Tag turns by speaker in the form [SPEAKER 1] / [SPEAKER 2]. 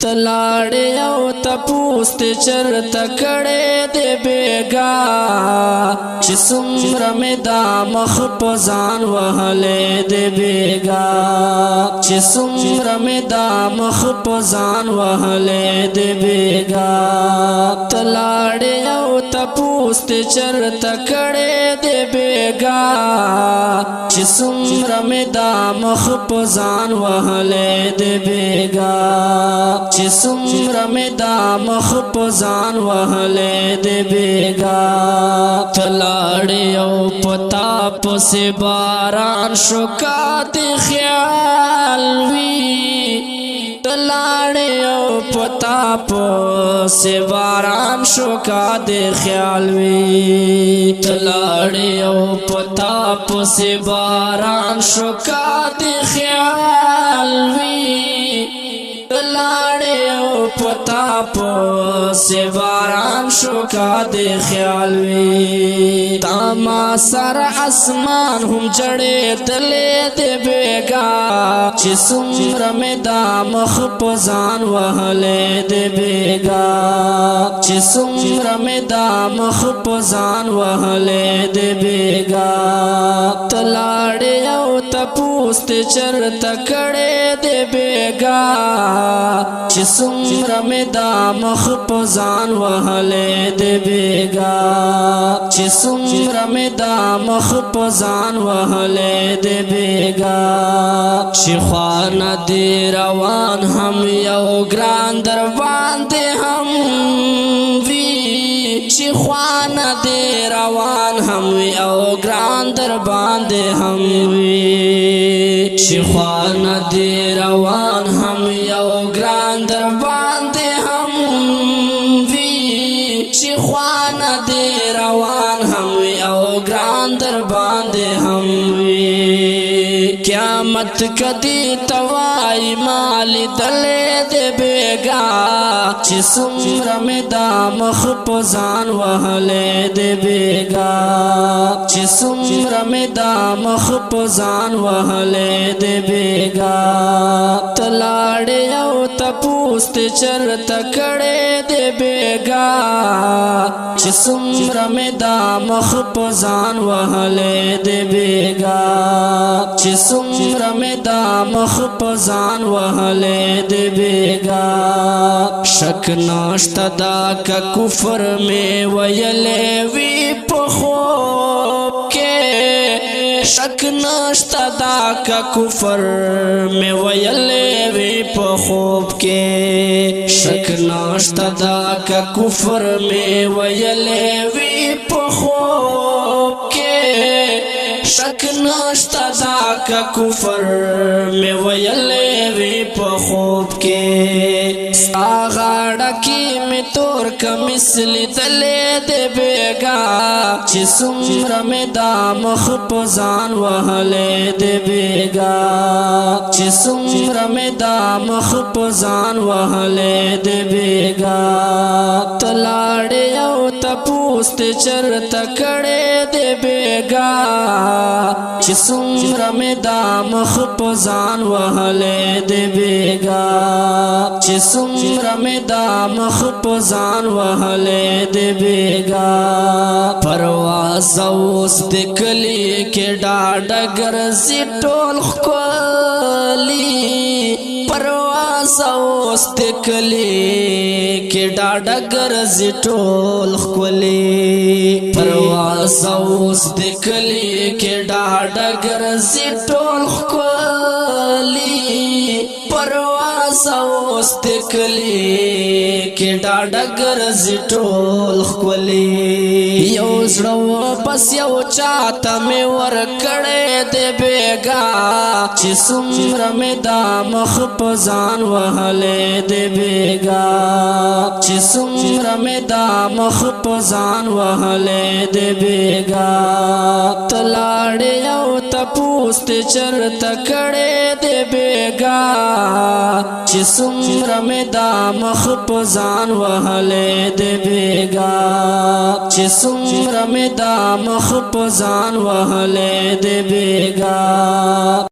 [SPEAKER 1] تلاړې او تپوس ته چرته کړې دې بیګا چې څومره مې دا مخ په ځان وهلې دې بیګا چې څومره مې دا مخ په ځان وهلې دې بیګا تلاړې او تپوس ته چرته کړې دې بیګا چې څومره مې دا مخ په ځان وهلې دې بیګا چې څومره مې دا مخ په ځان وهلې دې بیګا تلاړې او پتا پسې باران شو کا دې خیال وی تلاړې او پتا پسې باران شو کا دې خیال وی تلاړې او پتا پسې باران شو کا دې خیال وی تلاړې او پتا پسې باران شو کا دې خیال وی تا ما سر اسمان هم جړې تلې دې بیګا چې څومره مې دا مخ په ځان وهلې دې بیګا چې څومره مې دا مخ په ځان وهلې دې بیګا تلاړې او تپوس ته چرته کړې دې بیګا چې څومره مې دا مخ په ځان وهلې دې بیګا چې څومره مې دا مخ په ځان وهلې دې بیګا چې خوانه دې روان هم یو ګران در باندې هم وی چې خوانه دې روان هم یو ګران در باندې هم وی چې خوانه دې روان هم یو ګران در باندې هم وی چې خوانه دې روان هم یو ګران در باندې هم وی قیامت کدی توای مال دلې دې بیګا چې څومره مې دا مخ په ځان وهلې دې بیګا چې څومره مې دا مخ په ځان وهلې دې بیګا تلاړې او تپوس ته چرته کړې دې بیګا چې څومره مې دا مخ په ځان وهلې دې بیګا چې څومره مې دا مخ په ځان وهلې دې بیګا شک نشته دا که کفر مې ویلې وی په خوب کې شک نشته دا که کفر مې ویلې وی په خوب کې شک نشته دا که کفر مې ویلې وی په خوب کې شک نشته دا که کفر مې ویلې وی په خوب کې غاړه کې مې تور کمیس لیدلې دې بیګا چې څومره مې دا مخ په ځان وهلې دې بیګا چې څومره مې دا مخ په ځان وهلې دې بیګا تلاړې او تپوس ته چرته کړې دې بیګا چې څومره مې دا مخ په ځان وهلې دې بیګا چې څومره مې دا مخ په ځان وهلې دې بیګا پرواز اوس دې کلی کې ډاډه ګرځي ټول ښکلي پرواز اوس دې کلی کې ډاډه ګرځي ټول ښکلي پرواز اوس دې کلی کې ډاډه ګرځي ټول ښکلي پرواز اوس دې کلی کې ډاډه ګرځي ټول ښکلي یو زړه پس یو چاته مې ورکړې دې بیګا چې څومره مې دا مخ په ځان وهلې دې بیګا چې څومره مې دا مخ په ځان وهلې دې بیګا تلاړې او تپوس ته چرته کړې دې بیګا چې څومره مې دا مخ په ځان وهلې دې بیګا چې څومره مې دا مخ په ځان وهلې دې بیګا